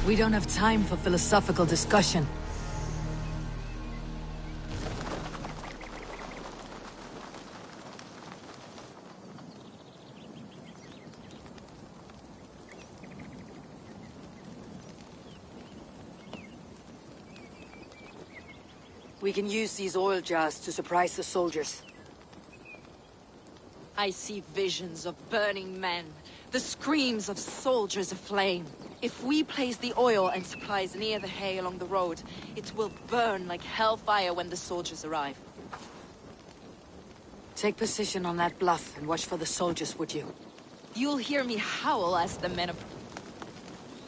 We don't have time for philosophical discussion. We can use these oil jars to surprise the soldiers. I see visions of burning men, the screams of soldiers aflame. If we place the oil and supplies near the hay along the road, it will burn like hellfire when the soldiers arrive. Take position on that bluff and watch for the soldiers, would you? You'll hear me howl as the men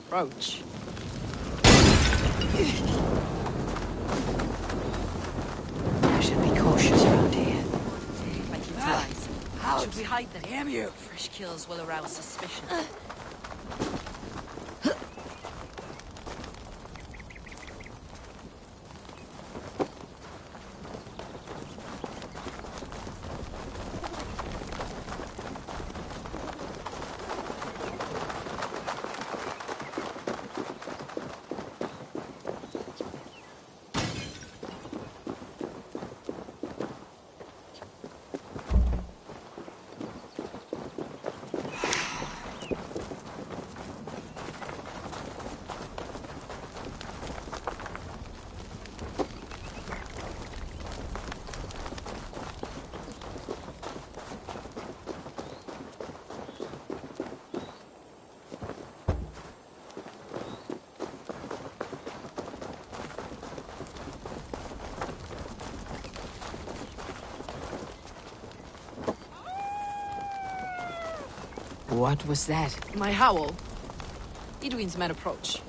approach. I should be cautious around here. Like your eyes. Should we hide them? Damn you! Fresh kills will arouse suspicion. What was that? My howl. Idwin's men approach.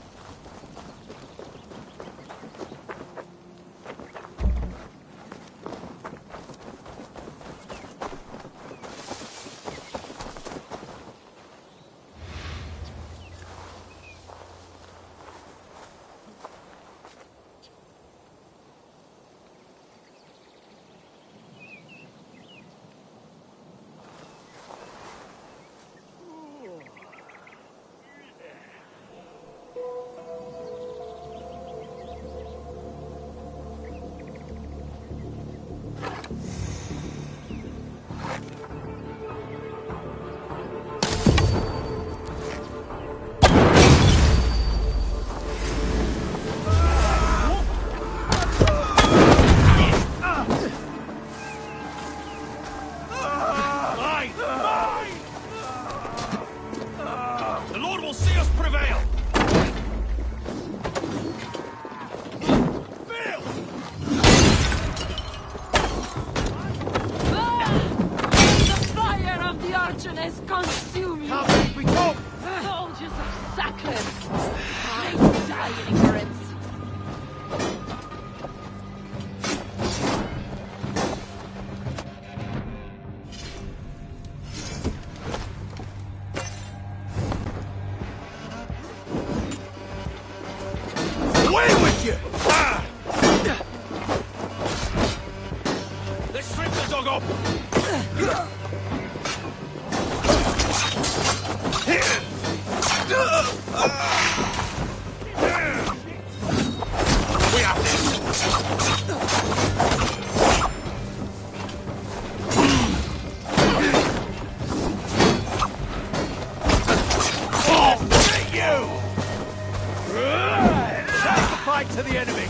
To the enemy!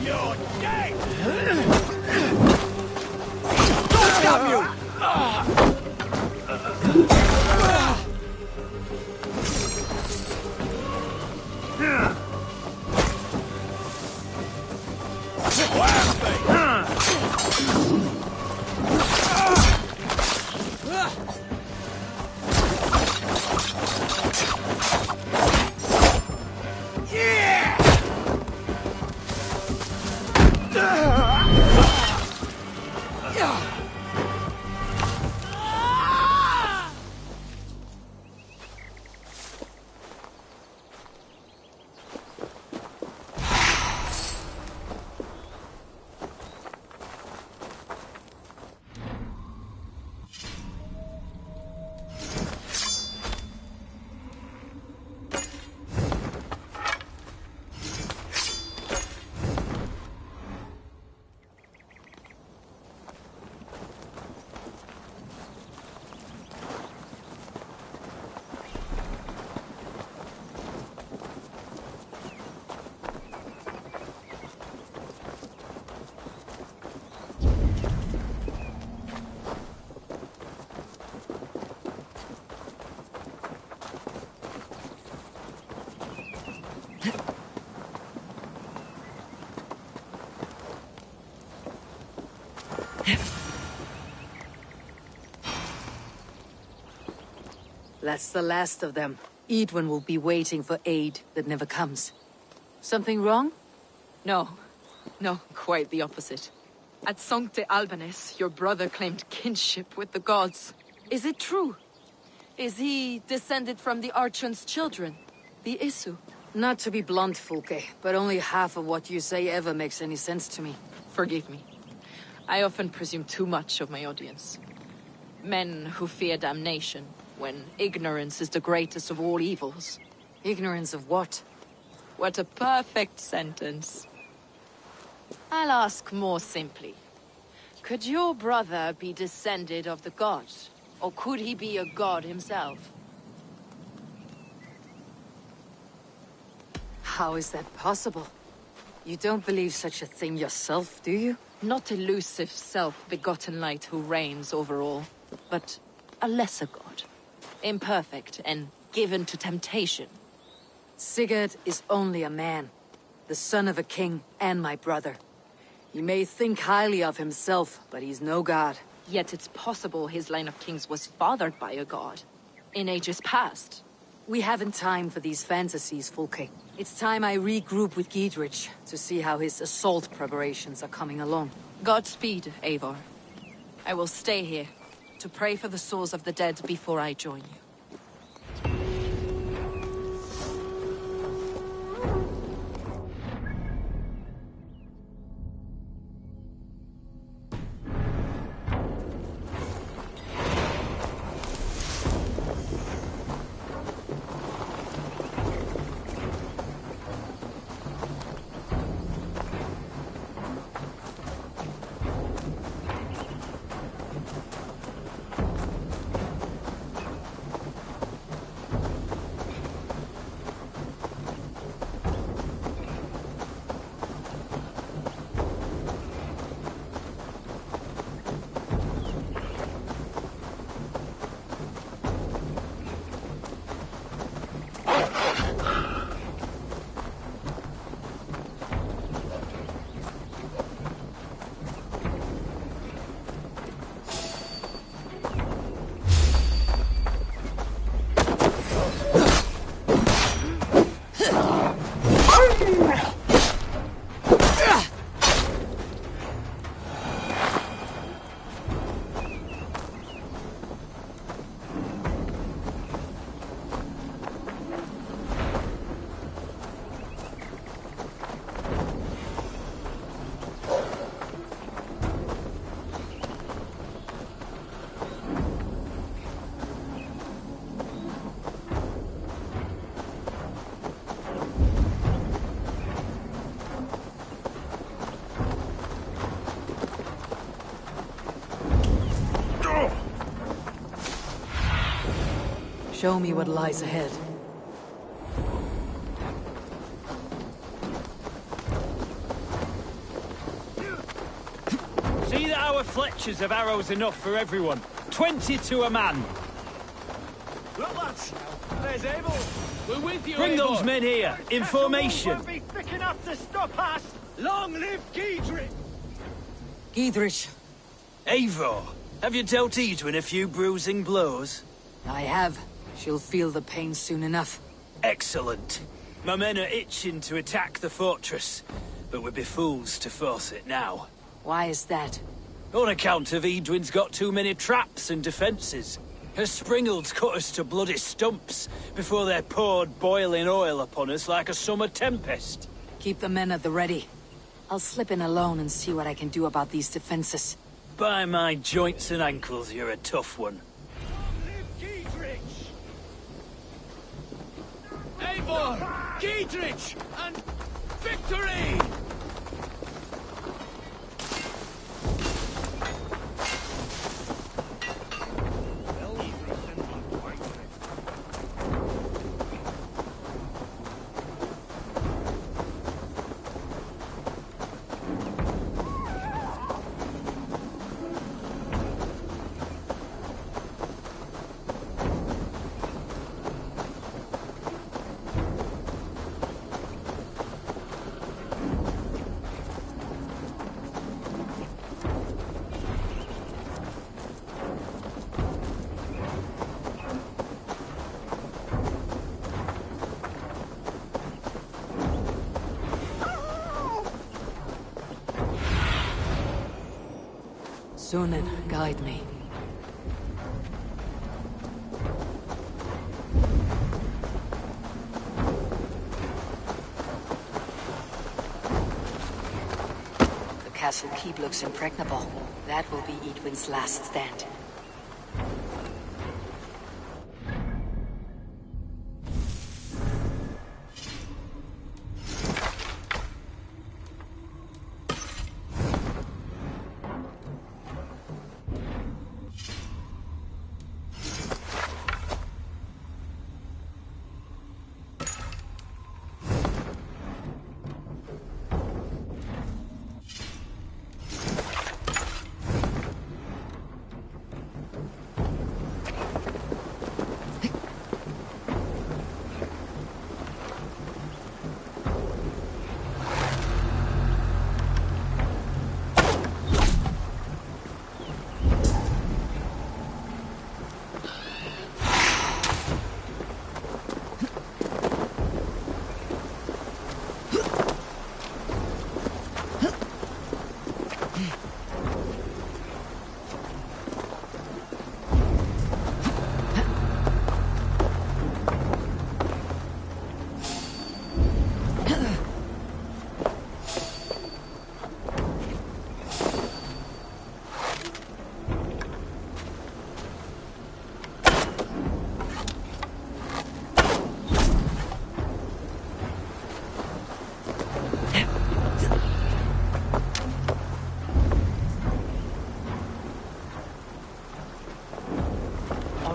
You're dead! Don't stop you! That's the last of them. Edwin will be waiting for aid that never comes. Something wrong? No. No, quite the opposite. At Sancte Albanus, your brother claimed kinship with the gods. Is it true? Is he descended from the Archon's children? The Isu? Not to be blunt, Fulke, but only half of what you say ever makes any sense to me. Forgive me. I often presume too much of my audience. Men who fear damnation, when ignorance is the greatest of all evils. Ignorance of what? What a perfect sentence. I'll ask more simply. Could your brother be descended of the gods? Or could he be a god himself? How is that possible? You don't believe such a thing yourself, do you? Not elusive self-begotten light who reigns over all, but a lesser god. Imperfect and given to temptation. Sigurd is only a man, the son of a king and my brother. He may think highly of himself, but he's no god. Yet it's possible his line of kings was fathered by a god. In ages past. We haven't time for these fantasies, Fulke. It's time I regroup with Giedrich to see how his assault preparations are coming along. Godspeed, Eivor. I will stay here to pray for the souls of the dead before I join you. Show me what lies ahead. See that our Fletchers have arrows enough for everyone. 20 to a man. Look, lads. There's Abel. We're with you, Bring Eivor. those men here, in formation. Won't be thick enough to stop us. Long live Giedrich. Giedrich, Eivor, have you dealt Edwin a few bruising blows? I have. She'll feel the pain soon enough. Excellent. My men are itching to attack the fortress, but we'd be fools to force it now. Why is that? On account of Edwin's got too many traps and defences. Her springalds cut us to bloody stumps before they poured boiling oil upon us like a summer tempest. Keep the men at the ready. I'll slip in alone and see what I can do about these defenses. By my joints and ankles, you're a tough one. Eivor, Giedrich, and victory! Sunan, guide me. The castle keep looks impregnable. That will be Edwin's last stand.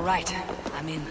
Right, I'm in.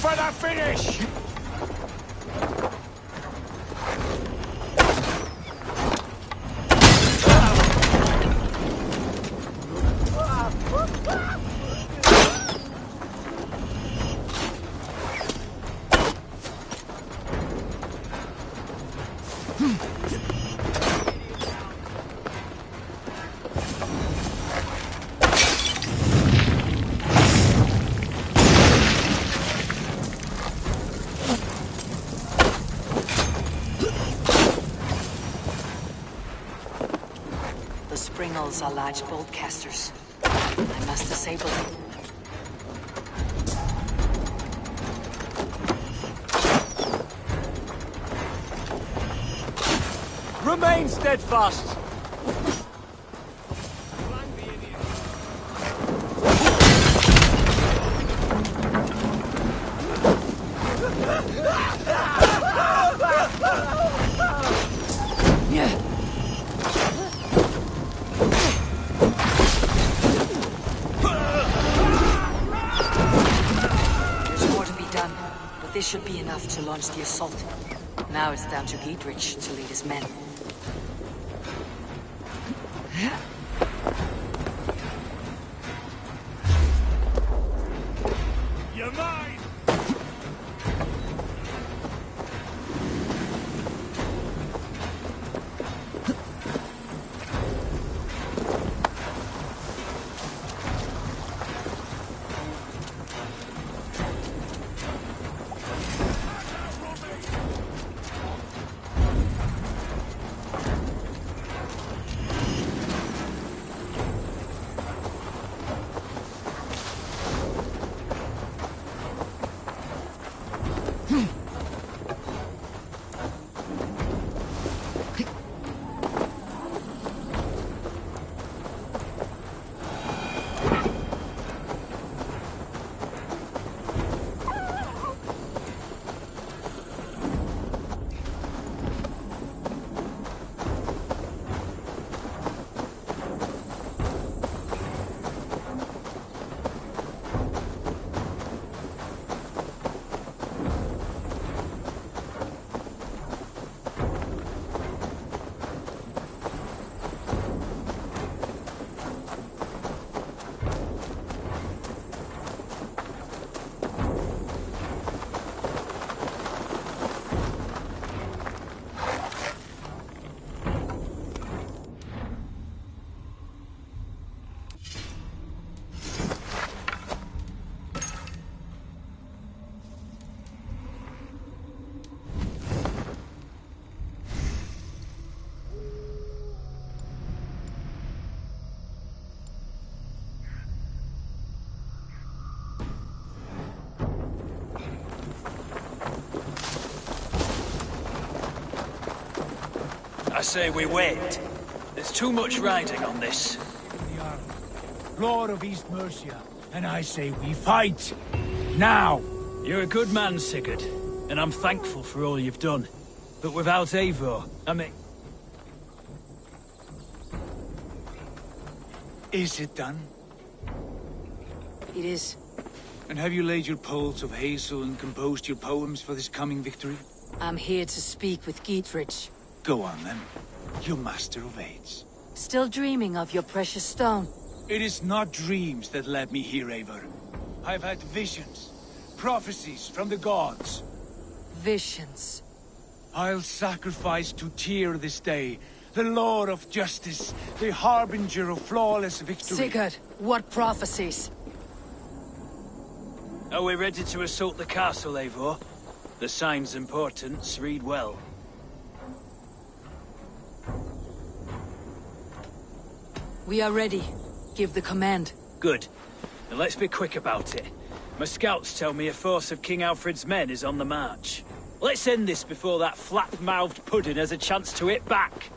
For the finish! Springles are large bolt casters. I must disable them. Remain steadfast! This should be enough to launch the assault. Now it's down to Giedrich to lead his men. You're mine! say we wait. There's too much riding on this. The army, Lord of East Mercia, and I say we fight! Now! You're a good man, Sigurd, and I'm thankful for all you've done. But without Eivor, I mean... Is it done? It is. And have you laid your poles of hazel and composed your poems for this coming victory? I'm here to speak with Dietrich. Go on then, you master of aids. Still dreaming of your precious stone? It is not dreams that led me here, Eivor. I've had visions, prophecies from the gods. Visions. I'll sacrifice to Tyr this day, the Lord of Justice, the harbinger of flawless victory. Sigurd, what prophecies? Are we ready to assault the castle, Eivor? The signs and portents read well. We are ready. Give the command. Good. And let's be quick about it. My scouts tell me a force of King Alfred's men is on the march. Let's end this before that flap-mouthed pudding has a chance to hit back.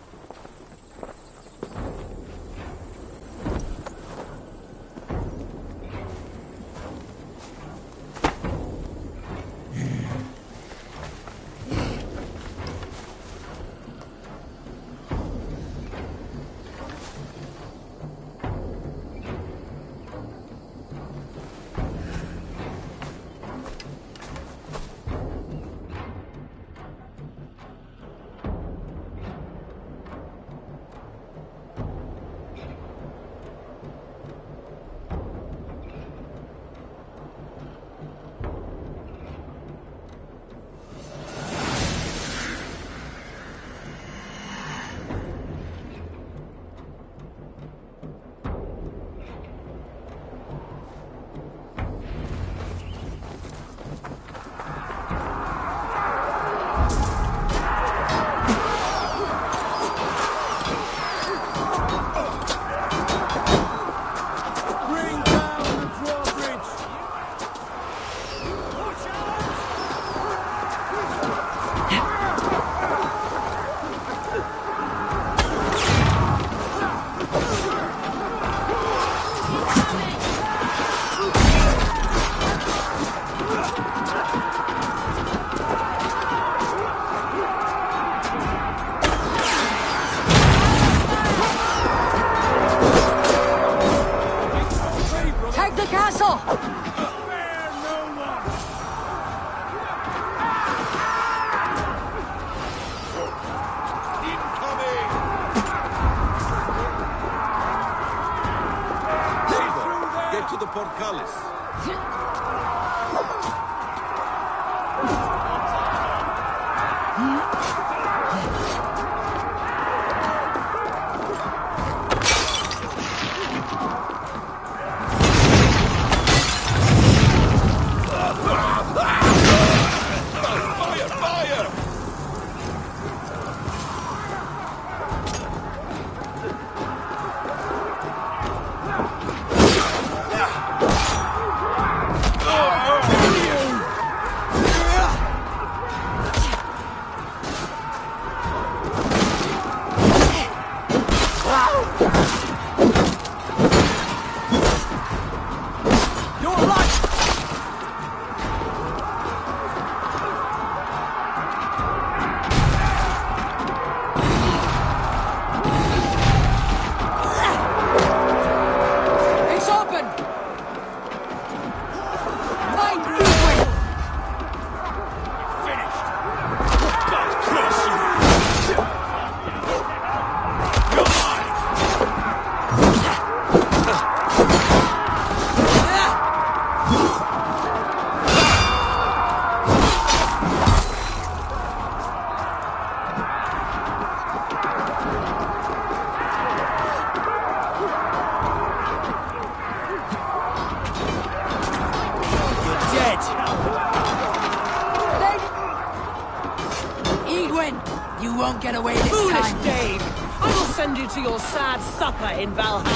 You won't get away this Foolish time. Dane! I will send you to your sad supper in Valhalla.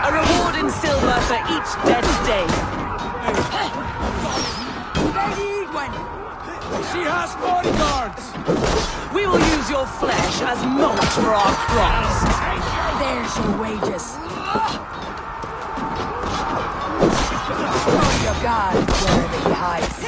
A reward in silver for each dead Dane. Lady She has bodyguards! We will use your flesh as mulch for our crops. There's your wages. Your God, wherever he hides.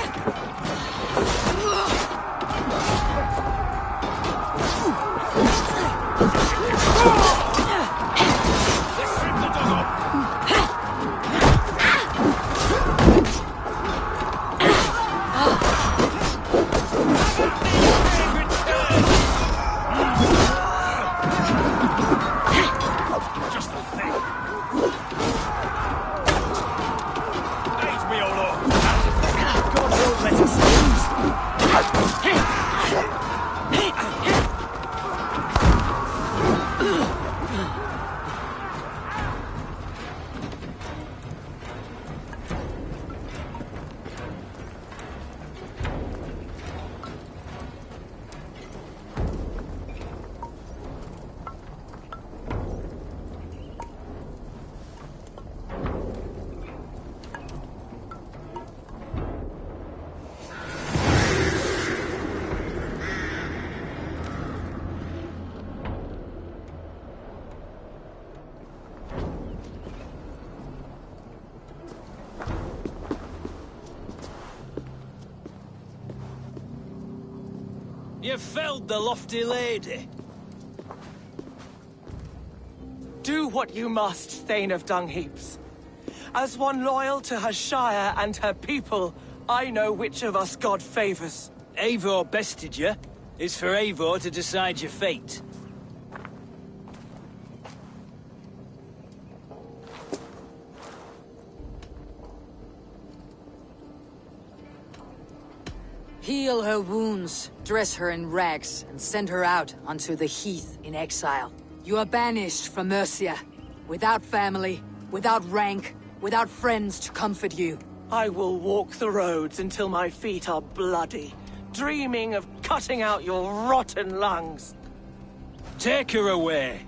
You felled the lofty lady. Do what you must, Thane of Dungheaps. As one loyal to her shire and her people, I know which of us God favors. Eivor bested you. It's for Eivor to decide your fate. Heal her wounds, dress her in rags, and send her out onto the heath in exile. You are banished from Mercia, without family, without rank, without friends to comfort you. I will walk the roads until my feet are bloody, dreaming of cutting out your rotten lungs. Take her away.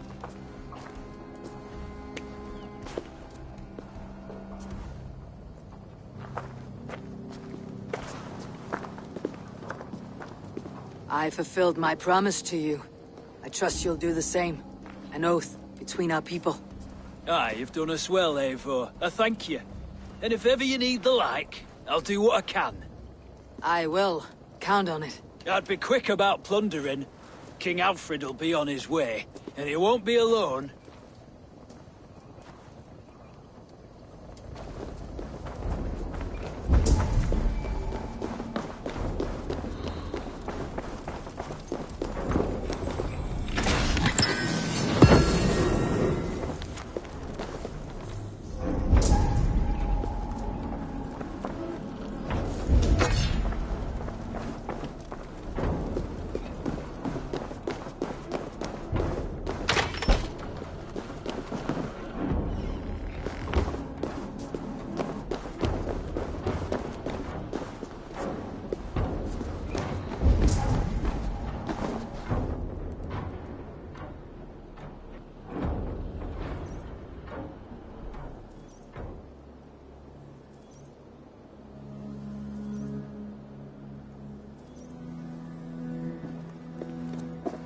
I fulfilled my promise to you. I trust you'll do the same. An oath between our people. Aye, you've done us well, Eivor. I thank you. And if ever you need the like, I'll do what I can. I will. Count on it. I'd be quick about plundering. King Alfred'll be on his way, and he won't be alone.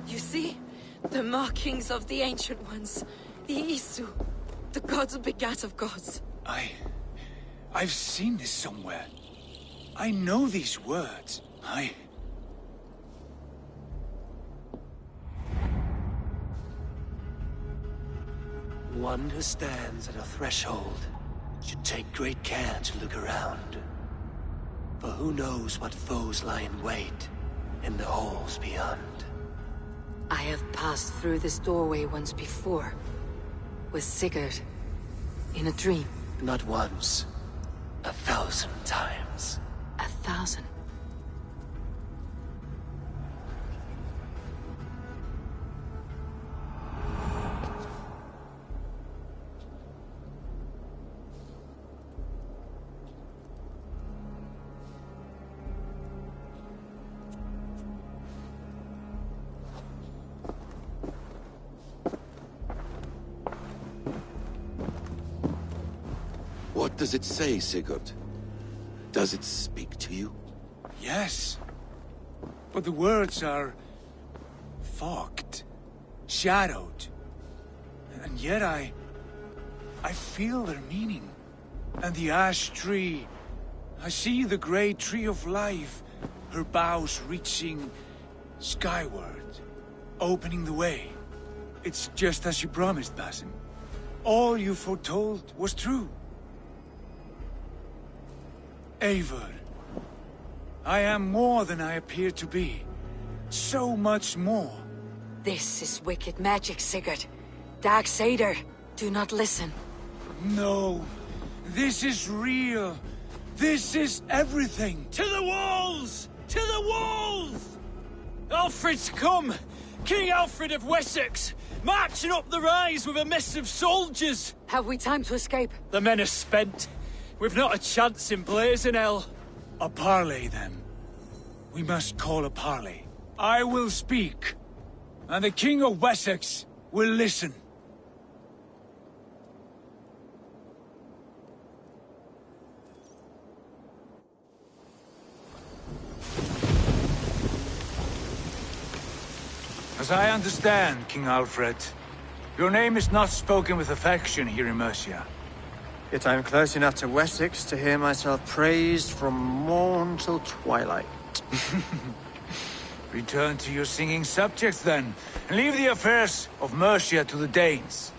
You see? The markings of the Ancient Ones. The Isu. The gods begat of gods. I've seen this somewhere. I know these words. One who stands at a threshold should take great care to look around. For who knows what foes lie in wait in the halls beyond. I have passed through this doorway once before. With Sigurd. In a dream. Not once, 1,000 times. 1,000. What does it say, Sigurd? Does it speak to you? Yes. But the words are fogged, shadowed. And yet I feel their meaning. And the ash tree, I see the great tree of life, her boughs reaching skyward, opening the way. It's just as you promised, Basim. All you foretold was true. Eivor, I am more than I appear to be. So much more. This is wicked magic, Sigurd. Darksader, do not listen. No, this is real. This is everything. To the walls! To the walls! Alfred's come! King Alfred of Wessex! Marching up the rise with a mess of soldiers! Have we time to escape? The men are spent. We've not a chance in blazing hell. A parley, then. We must call a parley. I will speak, and the King of Wessex will listen. As I understand, King Alfred, your name is not spoken with affection here in Mercia. Yet I am close enough to Wessex to hear myself praised from morn till twilight. Return to your singing subjects, then, and leave the affairs of Mercia to the Danes.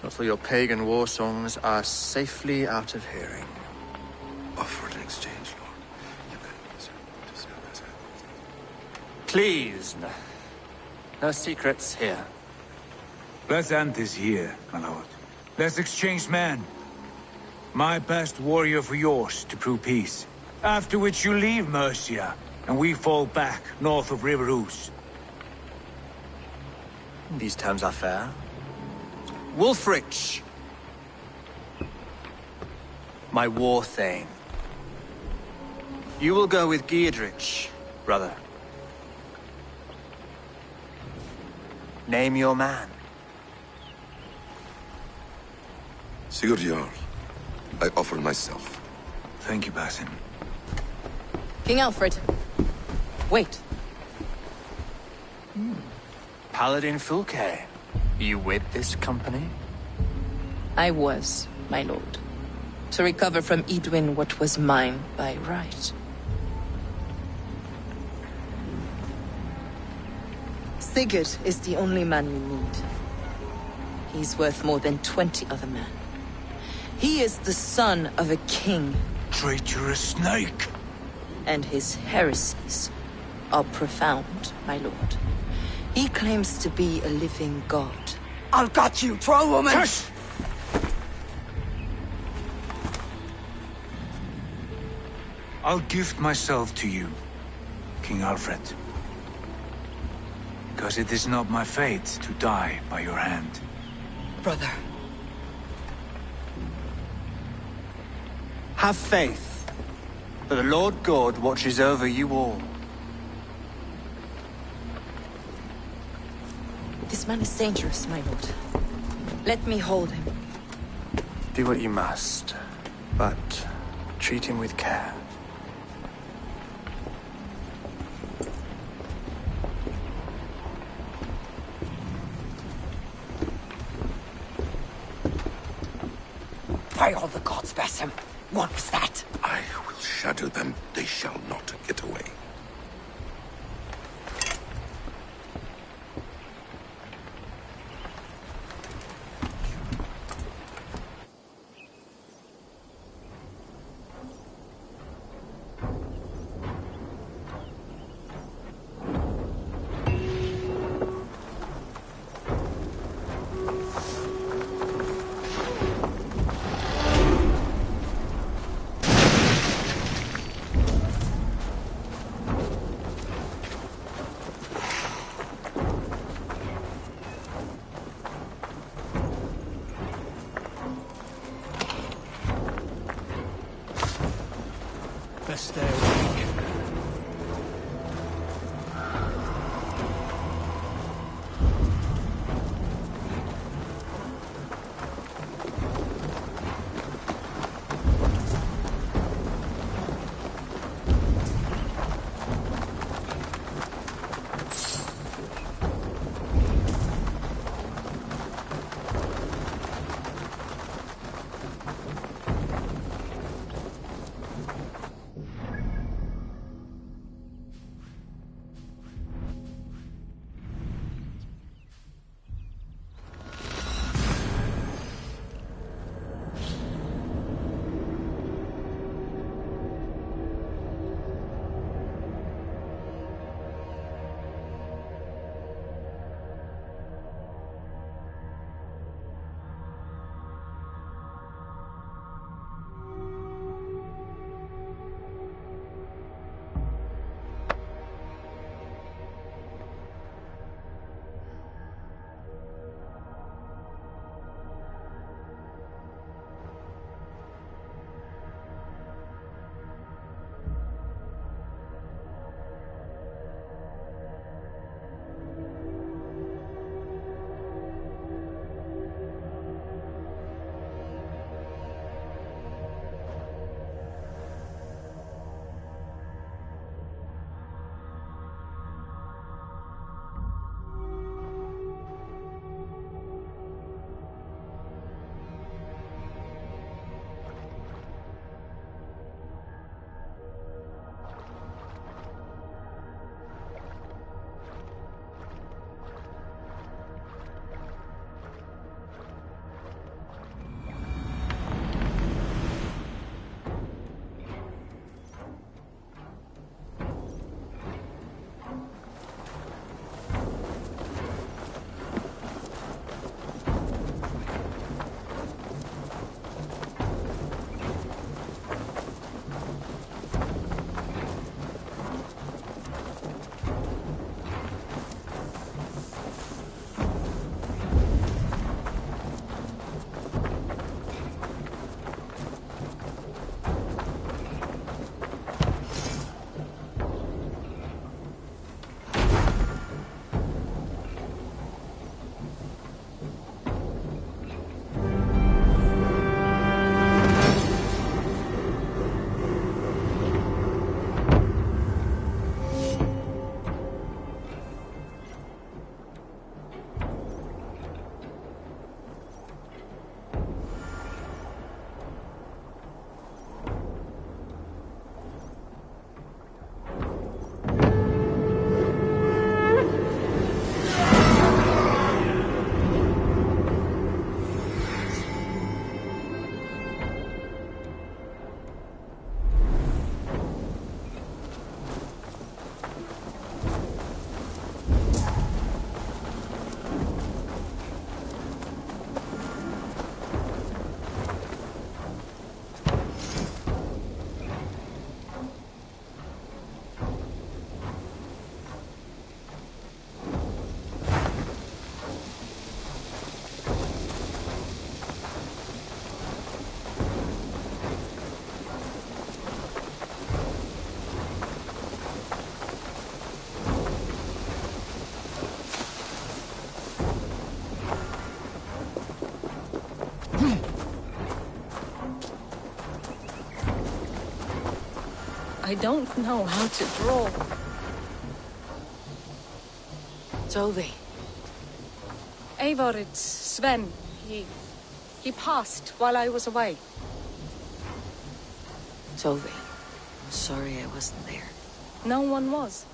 Not till your pagan war songs are safely out of hearing. Offer an exchange, Lord. Please, no secrets here. Let's end this here, my lord. Let's exchange men. My best warrior for yours to prove peace. After which you leave Mercia, and we fall back north of River Ouse. These terms are fair. Wulfrich, my war thane. You will go with Geodrich, brother. Name your man. Sigurd Jarl, I offer myself. Thank you, Basim. King Alfred. Wait. Paladin Fulke, you with this company? I was, my lord. To recover from Edwin what was mine by right. Sigurd is the only man you need. He's worth more than 20 other men. He is the son of a king. Traitorous snake! And his heresies are profound, my lord. He claims to be a living god. I've got you, troll woman! Hush! I'll gift myself to you, King Alfred. Because it is not my fate to die by your hand. Brother. Have faith, for the Lord God watches over you all. This man is dangerous, my lord. Let me hold him. Do what you must, but treat him with care. By all the gods, Basim. What was that? I will shadow them. They shall not get away. Best stay awake. I don't know how to draw. Tovi. Eivor, it's Sven. He passed while I was away. Tovi. I'm sorry I wasn't there. No one was.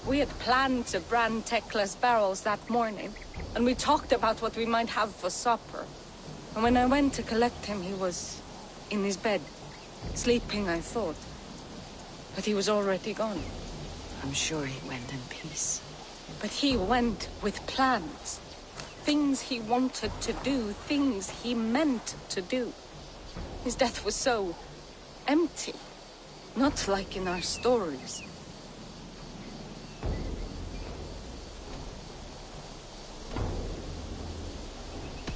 We had planned to brand Tekla's barrels that morning, and we talked about what we might have for supper. And when I went to collect him, he was in his bed. Sleeping, I thought. But he was already gone. I'm sure he went in peace. But he went with plans. Things he wanted to do, things he meant to do. His death was so empty. Not like in our stories.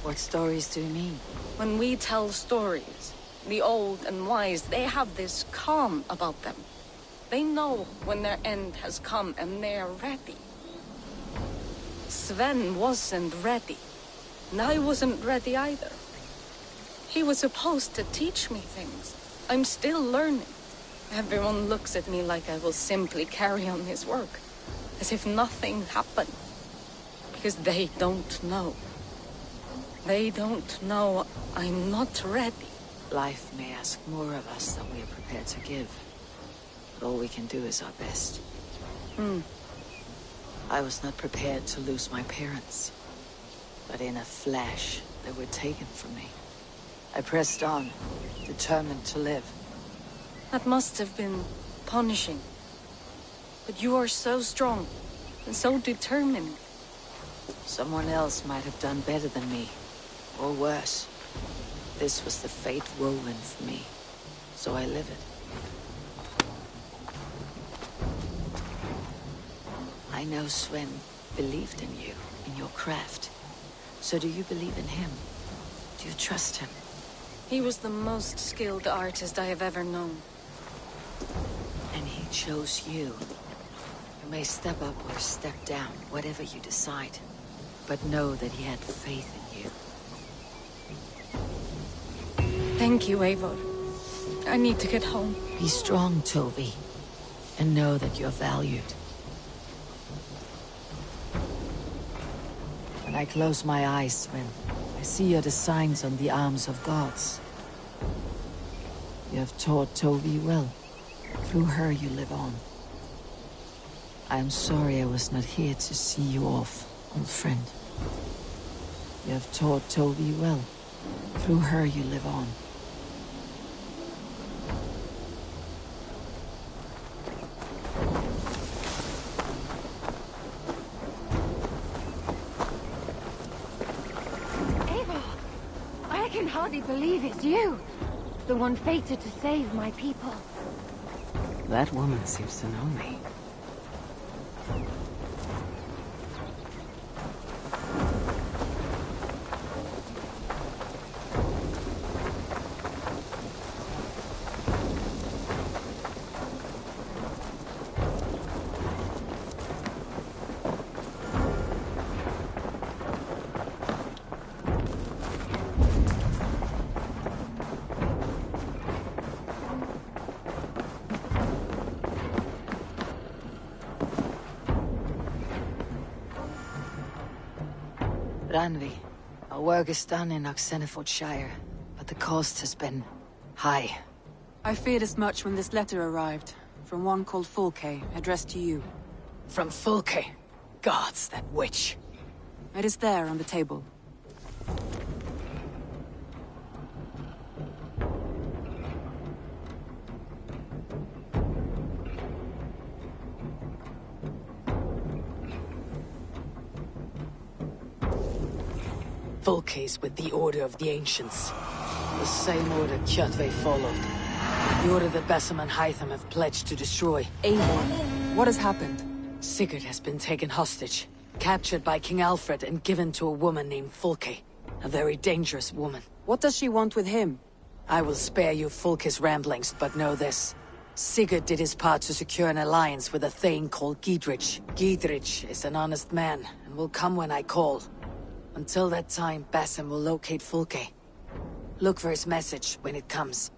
What stories do you mean? When we tell stories, the old and wise, they have this calm about them. They know when their end has come and they're ready. Sven wasn't ready. And I wasn't ready either. He was supposed to teach me things. I'm still learning. Everyone looks at me like I will simply carry on his work. As if nothing happened. Because they don't know. They don't know I'm not ready. Life may ask more of us than we are prepared to give. But all we can do is our best. I was not prepared to lose my parents. But in a flash, they were taken from me. I pressed on, determined to live. That must have been punishing. But you are so strong, and so determined. Someone else might have done better than me. Or worse. This was the fate woven for me. So I live it. I know Sven believed in you, in your craft. So do you believe in him? Do you trust him? He was the most skilled artist I have ever known. And he chose you. You may step up or step down, whatever you decide. But know that he had faith in you. Thank you, Eivor. I need to get home. Be strong, Tovi. And know that you're valued. When I close my eyes, Sven, I see you're the signs on the arms of gods. You have taught Tovi well. Through her you live on. I am sorry I was not here to see you off, old friend. You have taught Tovi well. Through her you live on. I can hardly believe it's you. The one fated to save my people. That woman seems to know me. Ranvi, our work is done in Oxenfordshire, but the cost has been high. I feared as much when this letter arrived, from one called Fulke, addressed to you. From Fulke? Gods, that witch! It is there on the table. Fulke's with the Order of the Ancients. The same order Kjotve followed. The order that Basim and Hytham have pledged to destroy. Eivor, what has happened? Sigurd has been taken hostage, captured by King Alfred and given to a woman named Fulke. A very dangerous woman. What does she want with him? I will spare you Fulke's ramblings, but know this. Sigurd did his part to secure an alliance with a thane called Gidrich. Gidrich is an honest man, and will come when I call. Until that time, Basim will locate Fulke. Look for his message when it comes.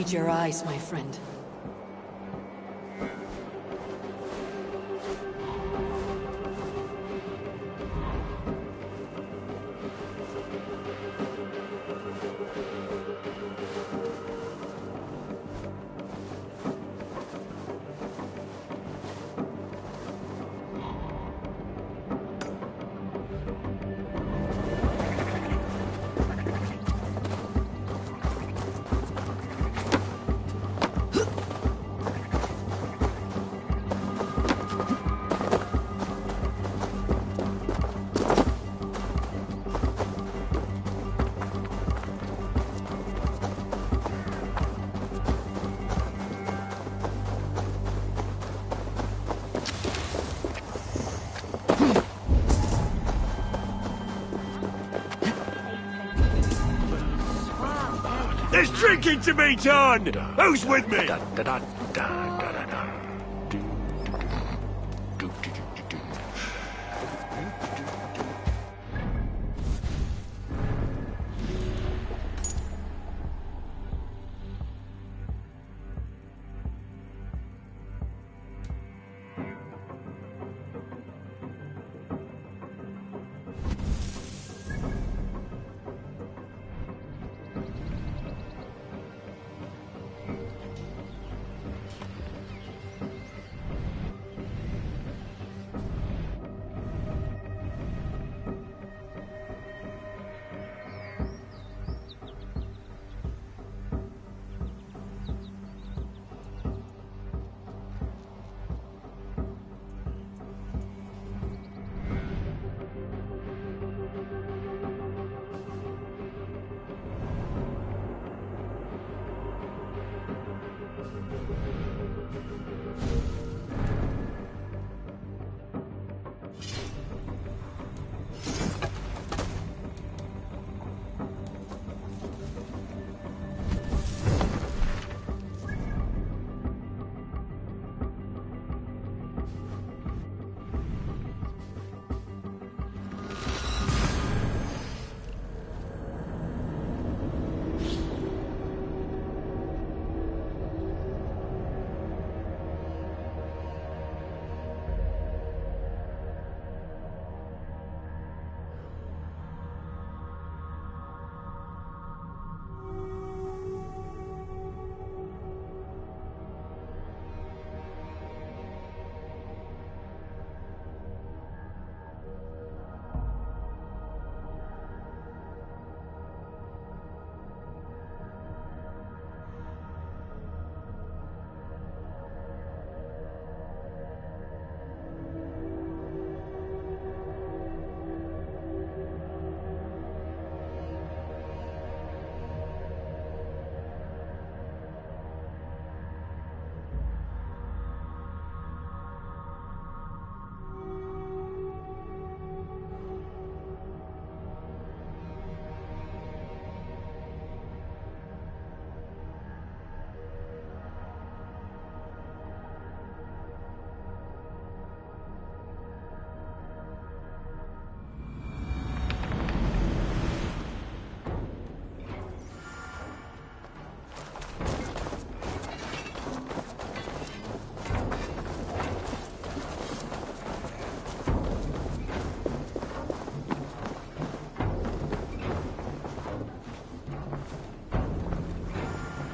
Feed your eyes, my friend. There's drinking to be done! Who's with me?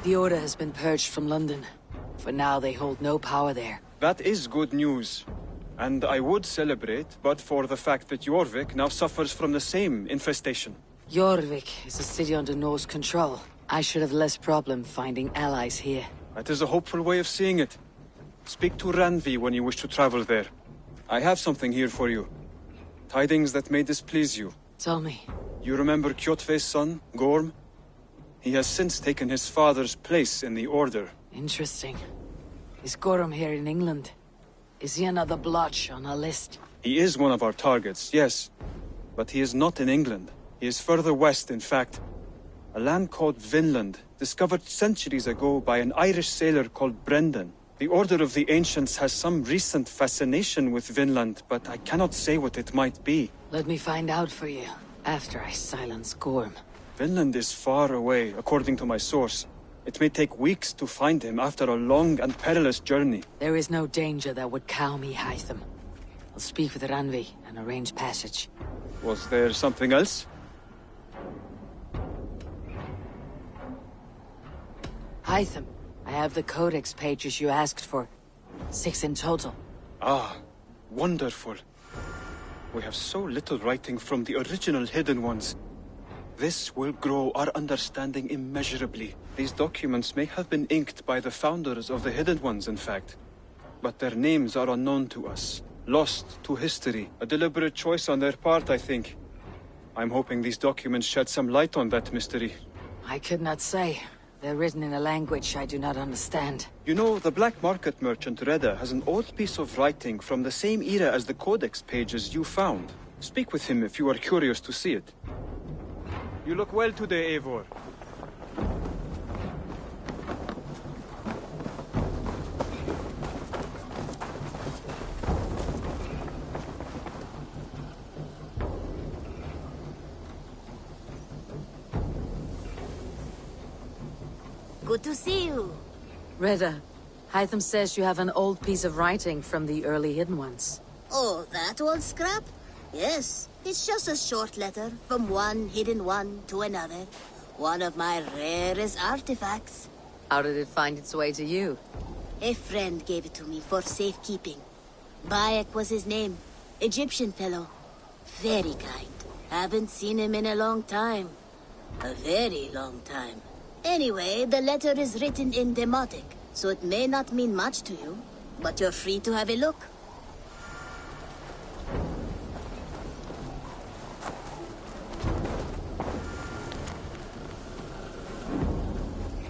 The Order has been purged from London. For now, they hold no power there. That is good news. And I would celebrate, but for the fact that Jorvik now suffers from the same infestation. Jorvik is a city under Norse control. I should have less problem finding allies here. That is a hopeful way of seeing it. Speak to Ranvi when you wish to travel there. I have something here for you. Tidings that may displease you. Tell me. You remember Kjotve's son, Gorm? He has since taken his father's place in the Order. Interesting. Is Gorm here in England? Is he another blotch on our list? He is one of our targets, yes. But he is not in England. He is further west, in fact. A land called Vinland, discovered centuries ago by an Irish sailor called Brendan. The Order of the Ancients has some recent fascination with Vinland, but I cannot say what it might be. Let me find out for you, after I silence Gorm. Vinland is far away, according to my source. It may take weeks to find him after a long and perilous journey. There is no danger that would cow me, Hytham. I'll speak with Ranvi and arrange passage. Was there something else? Hytham, I have the codex pages you asked for. 6 in total. Ah, wonderful. We have so little writing from the original Hidden Ones. This will grow our understanding immeasurably. These documents may have been inked by the founders of the Hidden Ones, in fact. But their names are unknown to us. Lost to history. A deliberate choice on their part, I think. I'm hoping these documents shed some light on that mystery. I could not say. They're written in a language I do not understand. You know, the black market merchant Reda has an old piece of writing from the same era as the codex pages you found. Speak with him if you are curious to see it. You look well today, Eivor. Good to see you. Reda, Hytham says you have an old piece of writing from the early Hidden Ones. Oh, that old scrap? Yes, it's just a short letter from one Hidden One to another. One of my rarest artifacts. How did it find its way to you? A friend gave it to me for safekeeping. Bayek was his name. Egyptian fellow. Very kind. Haven't seen him in a long time. A very long time. Anyway, the letter is written in Demotic, so it may not mean much to you, but you're free to have a look.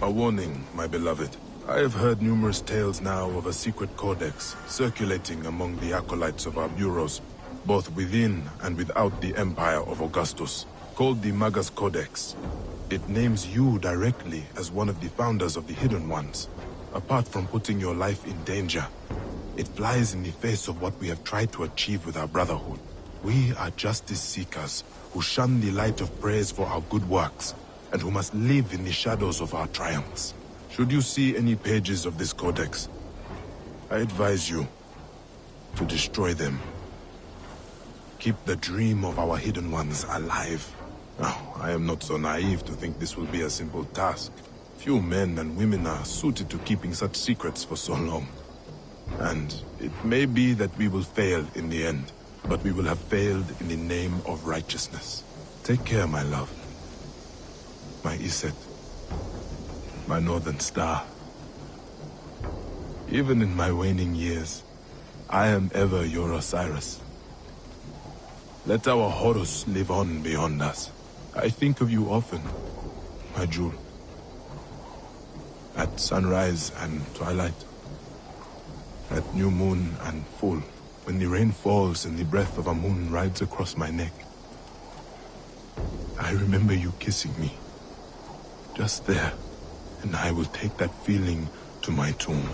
A warning, my beloved. I have heard numerous tales now of a secret codex circulating among the acolytes of our bureaus, both within and without the Empire of Augustus, called the Magus Codex. It names you directly as one of the founders of the Hidden Ones. Apart from putting your life in danger, it flies in the face of what we have tried to achieve with our brotherhood. We are justice seekers who shun the light of praise for our good works, and who must live in the shadows of our triumphs. Should you see any pages of this codex, I advise you to destroy them. Keep the dream of our Hidden Ones alive. Now, I am not so naive to think this will be a simple task. Few men and women are suited to keeping such secrets for so long. And it may be that we will fail in the end, but we will have failed in the name of righteousness. Take care, my love. My Iset. My Northern Star. Even in my waning years, I am ever your Osiris. Let our Horus live on beyond us. I think of you often, my jewel. At sunrise and twilight. At new moon and full, when the rain falls and the breath of a moon rides across my neck. I remember you kissing me. Just there, and I will take that feeling to my tomb.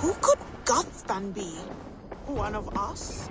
Who could Gothban be? One of us?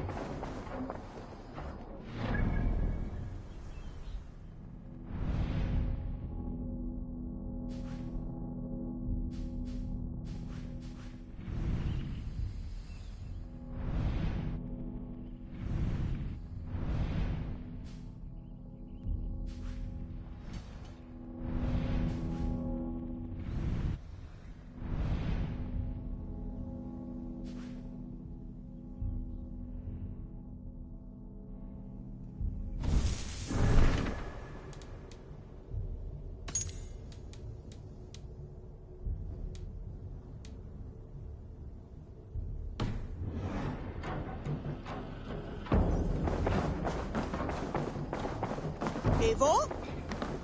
Eivor?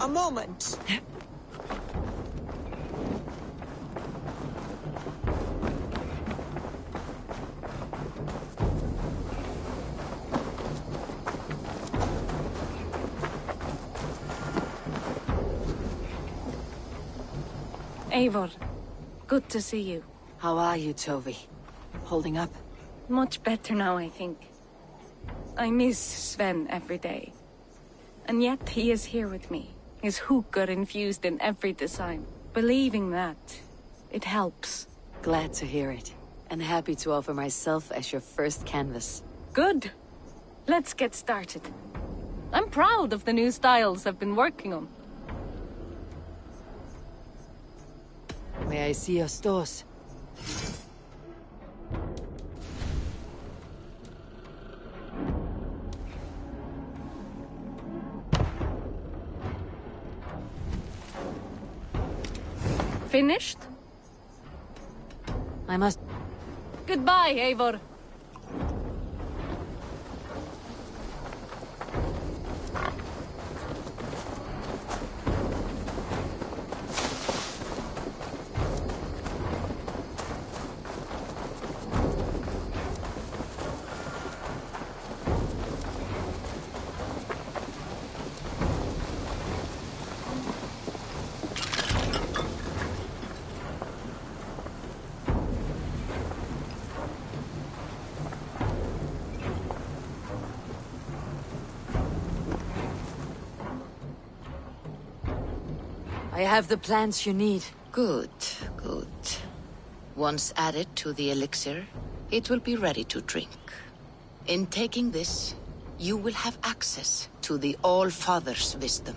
A moment. Eivor, good to see you. How are you, Tovi? Holding up? Much better now, I think. I miss Sven every day. And yet he is here with me. His hooker infused in every design. Believing that, it helps. Glad to hear it. And happy to offer myself as your first canvas. Good. Let's get started. I'm proud of the new styles I've been working on. May I see your stores? Finished? I must... Goodbye, Eivor. I have the plants you need. Good, good. Once added to the elixir, it will be ready to drink. In taking this, you will have access to the All-Father's wisdom.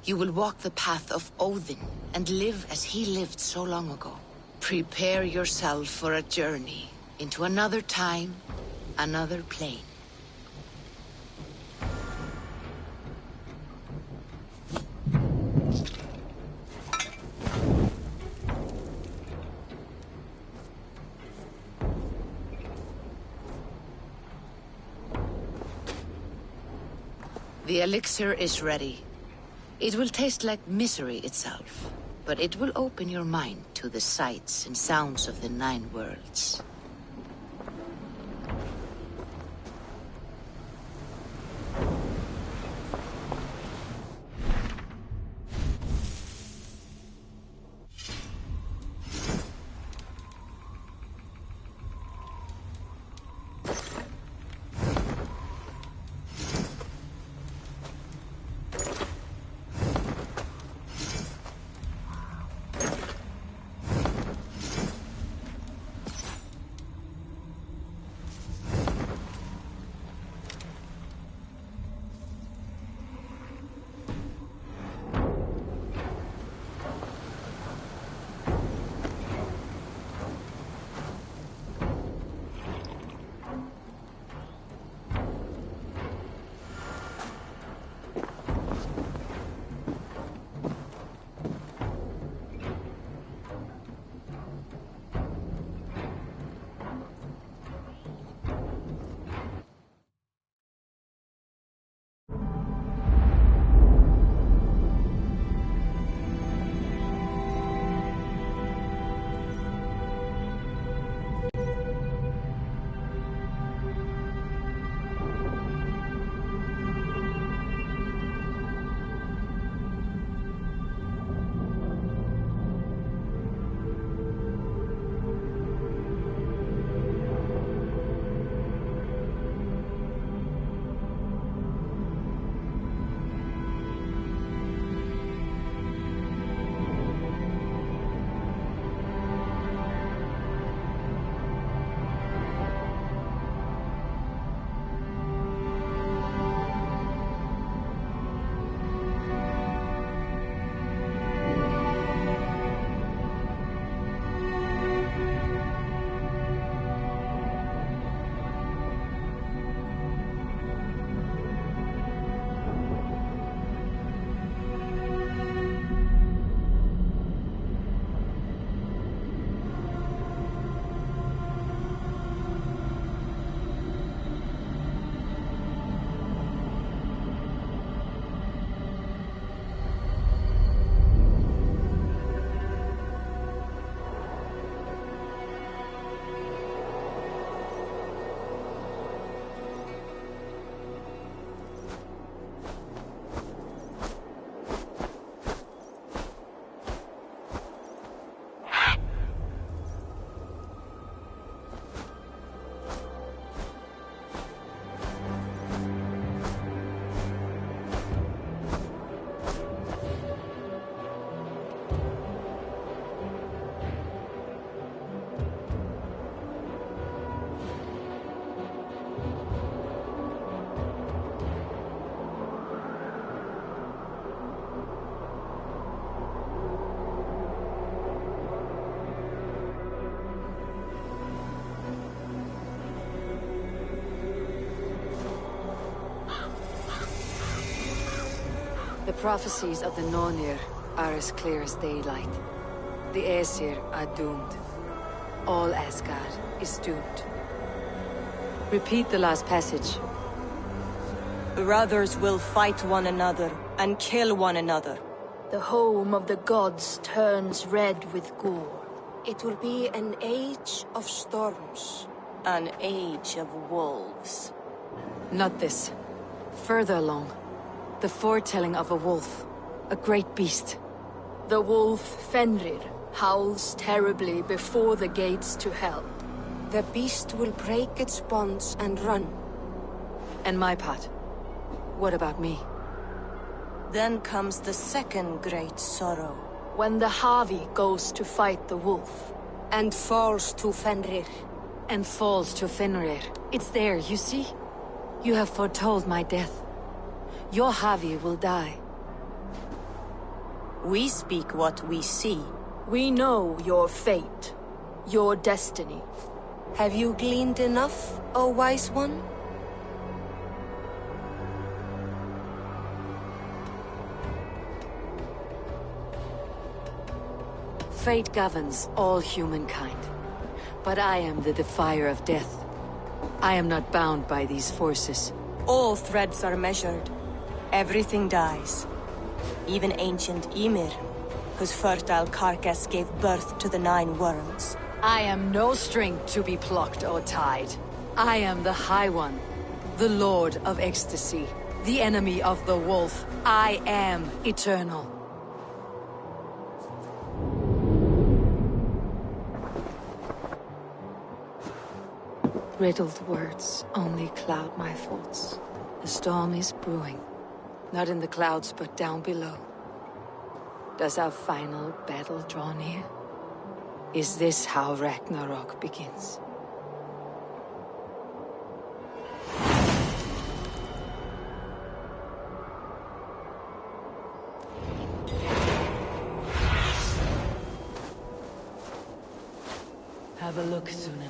You will walk the path of Odin and live as he lived so long ago. Prepare yourself for a journey into another time, another plane. The elixir is ready. It will taste like misery itself, but it will open your mind to the sights and sounds of the 9 worlds. prophecies of the Nornir are as clear as daylight. The Aesir are doomed. All Asgard is doomed. Repeat the last passage. Brothers will fight one another and kill one another. The home of the gods turns red with gore. It will be an age of storms. An age of wolves. Not this. Further along. The foretelling of a wolf. A great beast. The wolf Fenrir howls terribly before the gates to hell. The beast will break its bonds and run. And my part? What about me? Then comes the second great sorrow. When the Havi goes to fight the wolf. And falls to Fenrir. And falls to Fenrir. It's there, you see? You have foretold my death. Your Havi will die. We speak what we see. We know your fate. Your destiny. Have you gleaned enough, O wise one? Fate governs all humankind. But I am the defier of death. I am not bound by these forces. All threads are measured. Everything dies. Even ancient Ymir, whose fertile carcass gave birth to the 9 worlds. I am no string to be plucked or tied. I am the High One, the Lord of Ecstasy, the enemy of the wolf. I am eternal. Riddled words only cloud my thoughts. The storm is brewing. Not in the clouds, but down below. Does our final battle draw near? Is this how Ragnarok begins? Have a look, Sunan.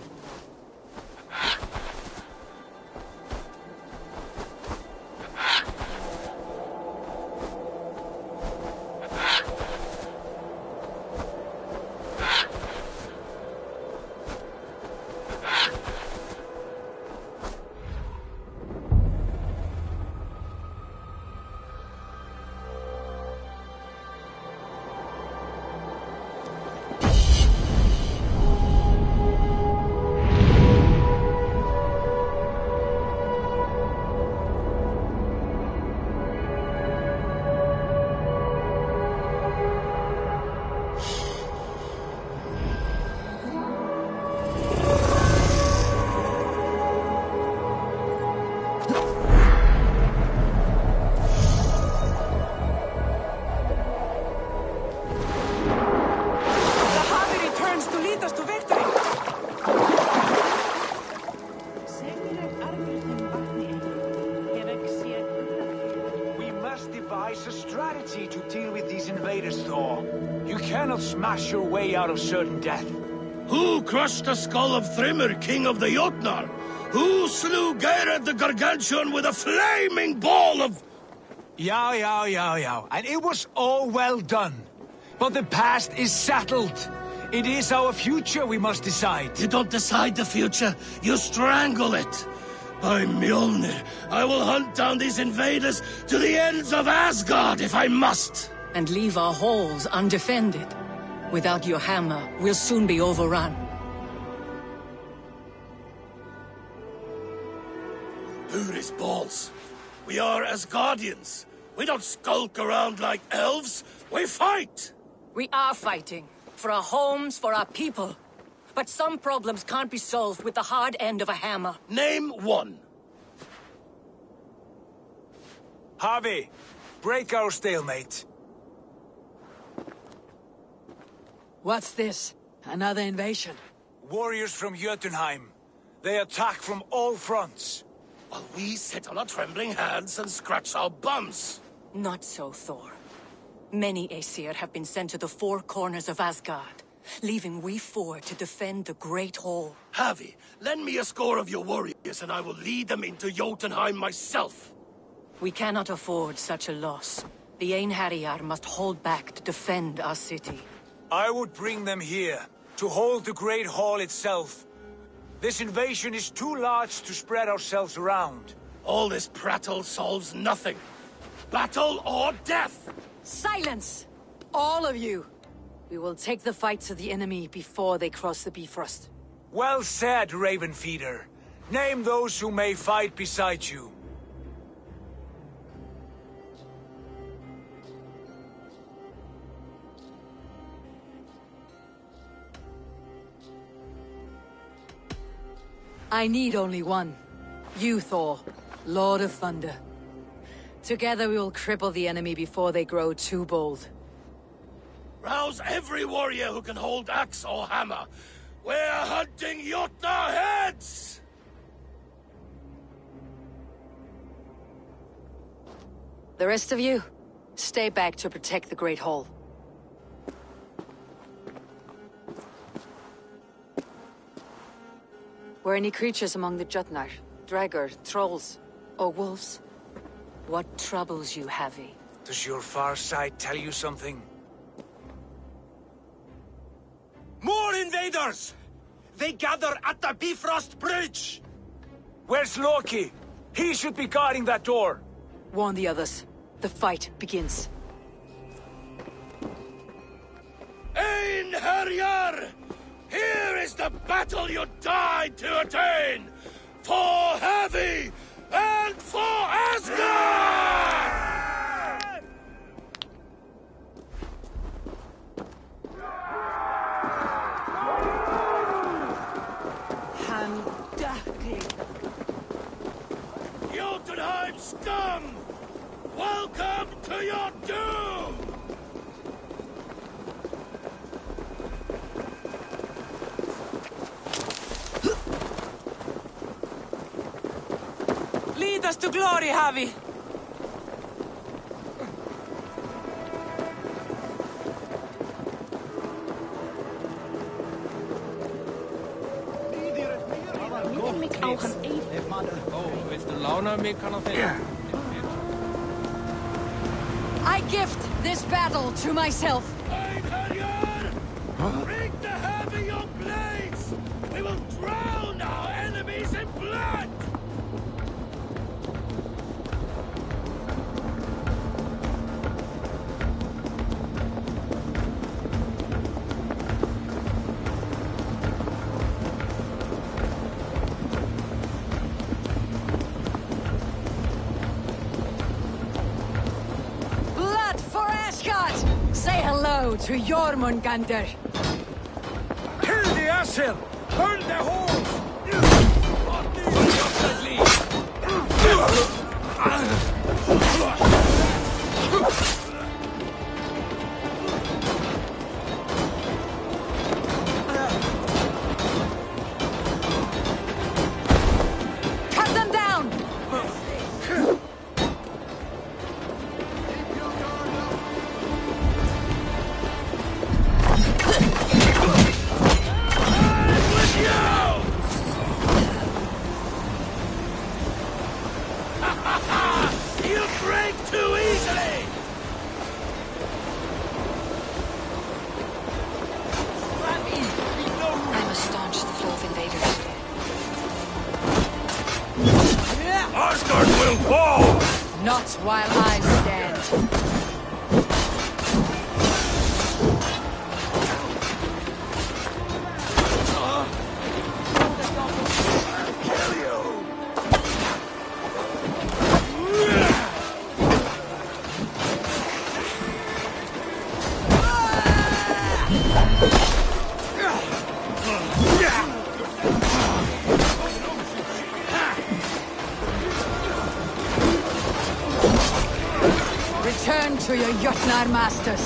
Smash your way out of certain death. Who crushed the skull of Thrymr, king of the Jotnar? Who slew Geirad the Gargantuan with a flaming ball of... Yow. And it was all well done. But the past is settled. It is our future we must decide. You don't decide the future, you strangle it. By Mjolnir, I will hunt down these invaders to the ends of Asgard if I must. And leave our halls undefended. Without your hammer, we'll soon be overrun. Who's balls? We are Asgardians. We don't skulk around like elves. We fight! We are fighting. For our homes, for our people. But some problems can't be solved with the hard end of a hammer. Name one. Harvey, break our stalemate. What's this? Another invasion? Warriors from Jotunheim. They attack from all fronts. While we sit on our trembling hands and scratch our bums. Not so, Thor. Many Aesir have been sent to the 4 corners of Asgard, leaving we 4 to defend the Great Hall. Havi, lend me a score of your warriors and I will lead them into Jotunheim myself. We cannot afford such a loss. The Einherjar must hold back to defend our city. I would bring them here, to hold the Great Hall itself. This invasion is too large to spread ourselves around. All this prattle solves nothing. Battle or death! Silence! All of you! We will take the fight to the enemy before they cross the Bifrost. Well said, Ravenfeeder. Name those who may fight beside you. I need only one. You, Thor, Lord of Thunder. Together we will cripple the enemy before they grow too bold. Rouse every warrior who can hold axe or hammer. We're hunting Jotnar heads! The rest of you, stay back to protect the Great Hall. Were any creatures among the Jotnar? Draugr, trolls, or wolves? What troubles you, Havi? Does your far side tell you something? More invaders! They gather at the Bifrost Bridge! Where's Loki? He should be guarding that door. Warn the others. The fight begins. Einherjar! Here is the battle you died to attain! For Havi and for Asgard! Jotunheim scum! Welcome to your doom! Lead us to glory, Havi! I gift this battle to myself. Bring the Havi your blades! We will drown our enemies in blood! Say hello to Jormungandr. Kill the Asir! Burn the halls! Cut them down! Asgard will fall! Not while I stand. Return to your Jotnar masters.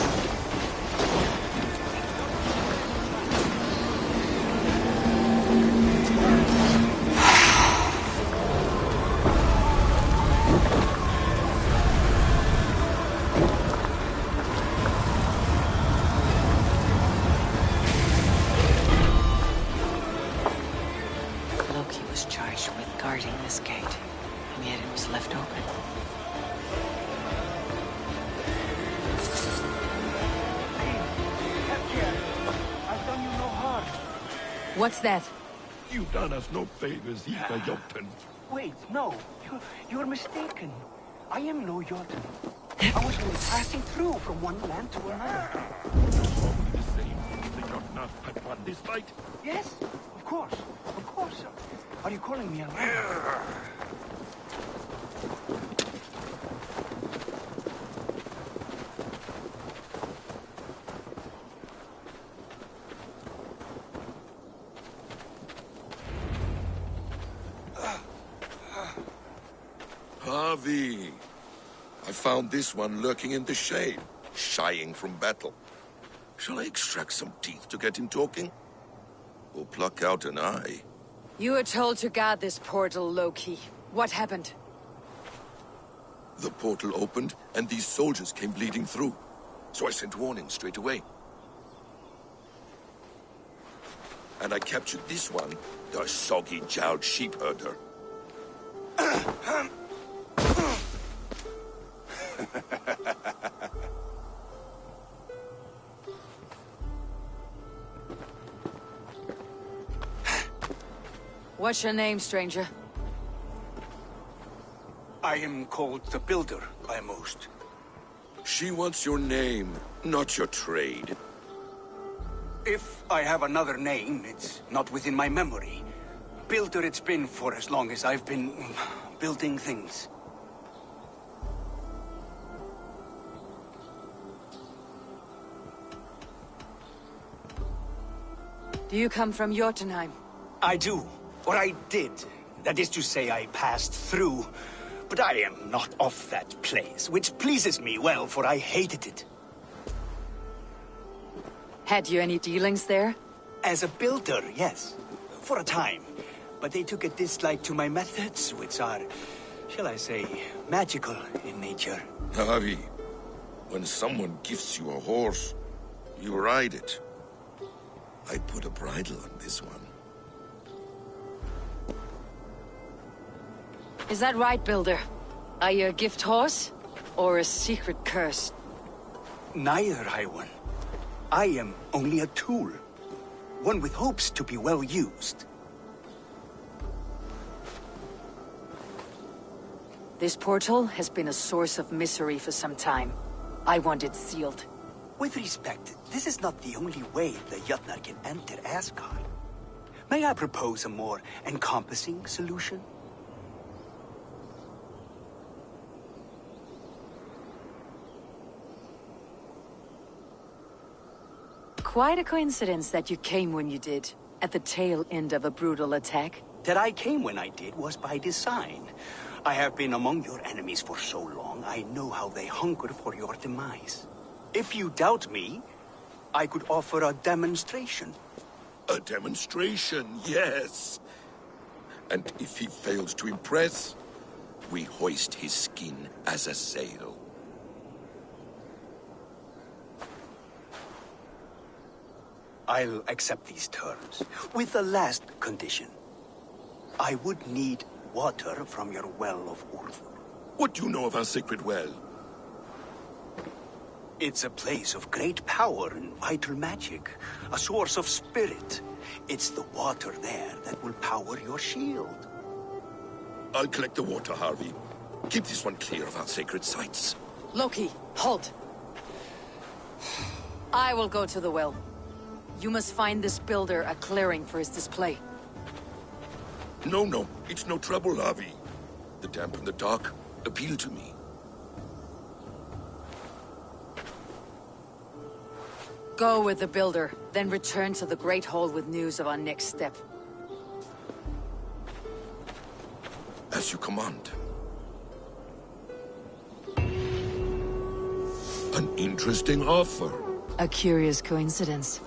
Loki was charged with guarding this gate, and yet it was left open. What's that? You've done us no favors, either, Jotun. Wait, no. You're mistaken. I am no Jotun. I was only passing through from one land to another. The same as the Jotnar had won this fight? Yes, of course. Of course. Are you calling me a liar? Harvey, I found this one lurking in the shade, shying from battle. Shall I extract some teeth to get him talking? Or pluck out an eye? You were told to guard this portal, Loki. What happened? The portal opened, and these soldiers came bleeding through. So I sent warning straight away. And I captured this one, the soggy-jowled sheep herder. What's your name, stranger? I am called the Builder by most. She wants your name, not your trade. If I have another name, it's not within my memory. Builder it's been for as long as I've been building things. Do you come from Jotunheim? I do. Or I did. That is to say, I passed through. But I am not of that place, which pleases me well, for I hated it. Had you any dealings there? As a builder, yes. For a time. But they took a dislike to my methods, which are, shall I say, magical in nature. Harvey, when someone gifts you a horse, you ride it. I put a bridle on this one. Is that right, Builder? Are you a gift horse? Or a secret curse? Neither, High One. I am only a tool. One with hopes to be well used. This portal has been a source of misery for some time. I want it sealed. With respect, this is not the only way the Jotnar can enter Asgard. May I propose a more encompassing solution? Quite a coincidence that you came when you did, at the tail end of a brutal attack. That I came when I did was by design. I have been among your enemies for so long, I know how they hunker for your demise. If you doubt me, I could offer a demonstration. A demonstration, yes. And if he fails to impress, we hoist his skin as a sail. I'll accept these terms, with the last condition. I would need water from your well of Urthur. What do you know of our sacred well? It's a place of great power and vital magic, a source of spirit. It's the water there that will power your shield. I'll collect the water, Harvey. Keep this one clear of our sacred sites. Loki, halt! I will go to the well. You must find this builder a clearing for his display. No, it's no trouble, Harvey. The damp and the dark appeal to me. Go with the builder, then return to the Great Hall with news of our next step. As you command. An interesting offer. A curious coincidence.